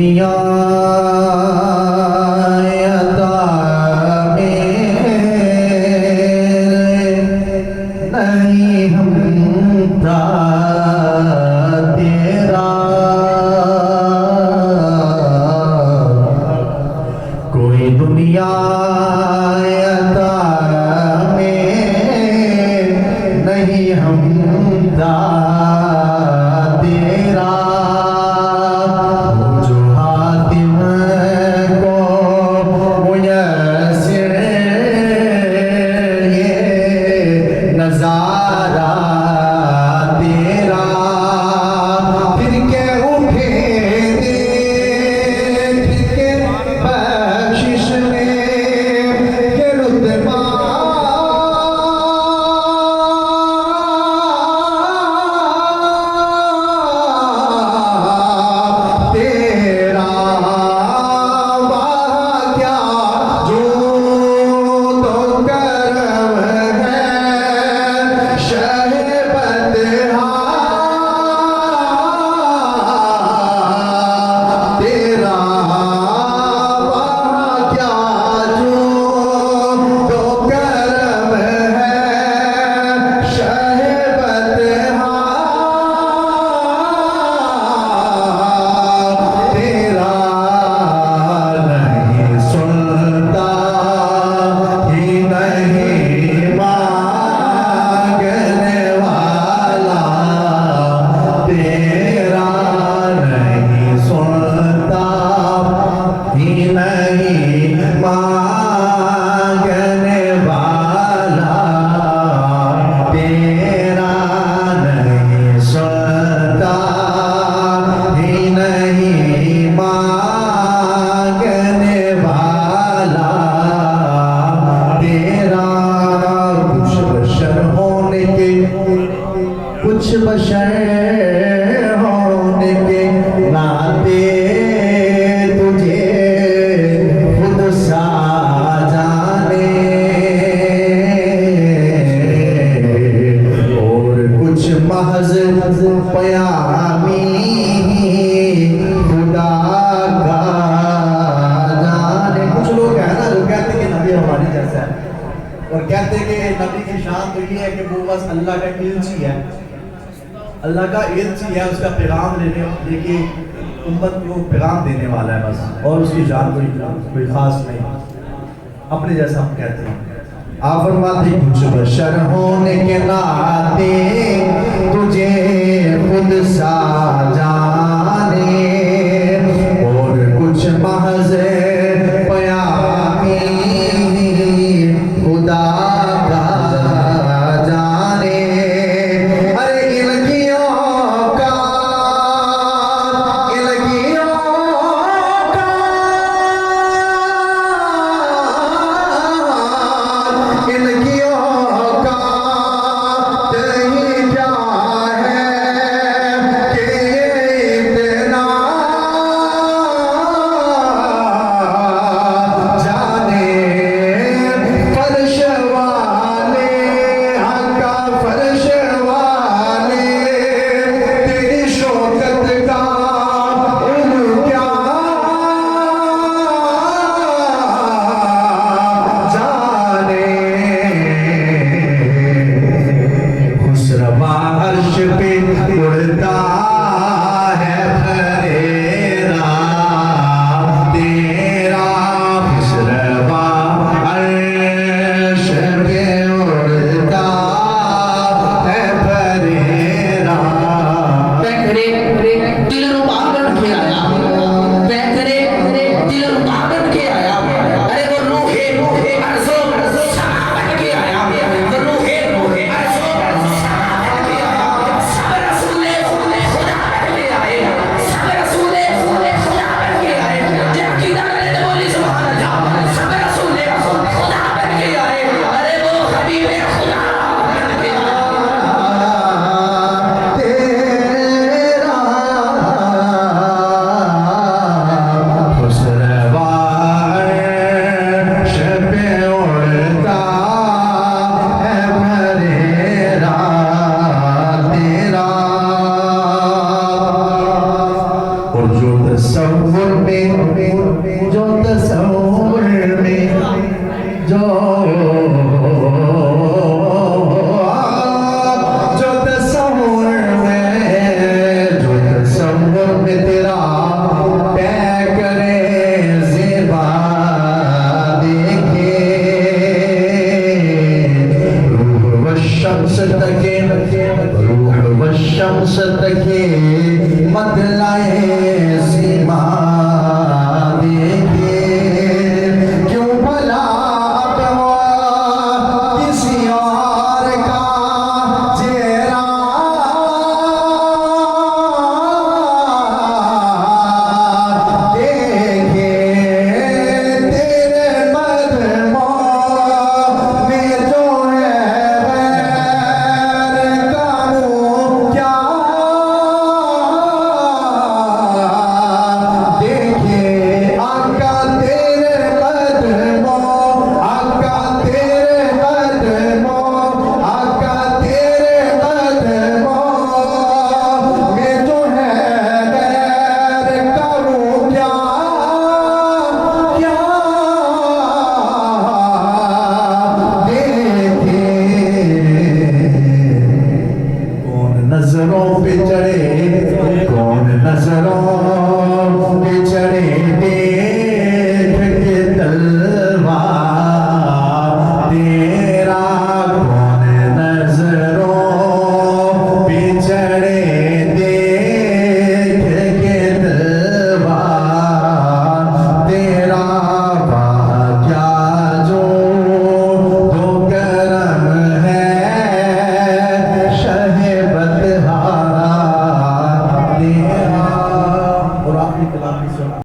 दुनिया अता में नहीं हमता तेरा, कोई दुनिया अता में नहीं हमता तेरा। जो हातिम को मुयस्सिर ये नजारा तेरा, फिर के उठे देख के बख्शिश में ये रुतबा तेरा। वाह क्या जो तो करम है शहबत तेरा। वाह क्या जो तो करम है शहबत तेरा। नहीं सुनता ही नहीं मांगने वाला तेरा, नहीं सुनता ही नहीं मांगने वाला तेरा, नहीं सुनता ही नहीं मांगने वाला तेरा। कुछ बशर होने के, कुछ बशर होने के नाते तुझे खुद सा जाने, और कुछ महज पयामी खुदा का जाने। कुछ लोग है ना जो कहते हैं कि नबी हमारी जैसा है, और कहते हैं कि नबी की शान तो ये है कि वो बस अल्लाह का इल्ची है, अल्लाह का इल्ची है, उसका पैगाम लेके उम्मत को पैगाम देने वाला है बस, और उसकी शान कोई खास नहीं, अपने जैसा हम कहते हैं। आप फरमाते कुछ बशर होने के नाते तुझे खुद सा जाने, और कुछ महज पयामी खुदा का जाने। अरे इलगियों का दही क्या है कि इतना जाने। फर्श वाले हका फर्श वाले तेरी शौकत का इल्म क्या जाने। खुसरवा अर्श पे उड़ता है फरेरा तेरा, खुसरवा अर्श पे उड़ता है फरेरा। पैकरे दिल नु बागन के आया, पैकरे दिल नु बागन के आया। अरे वो रूहे अर्ज़ो साबत के आया, वो रूहे अर्ज़ो साबत के आया। रसूले शम्स तके मदलाए सीमा देखे क्यों भला अब वो किसी और का चेहरा देखे तेरे कदमों में जो है वैर का मुँह क्या देखे आका तेरे कदमों आका तेरे कदमों आका तेरे कदमों में जो है वैर का मुँह क्या क्या देखे कौन नजरों पे चढ़े कौन नजरों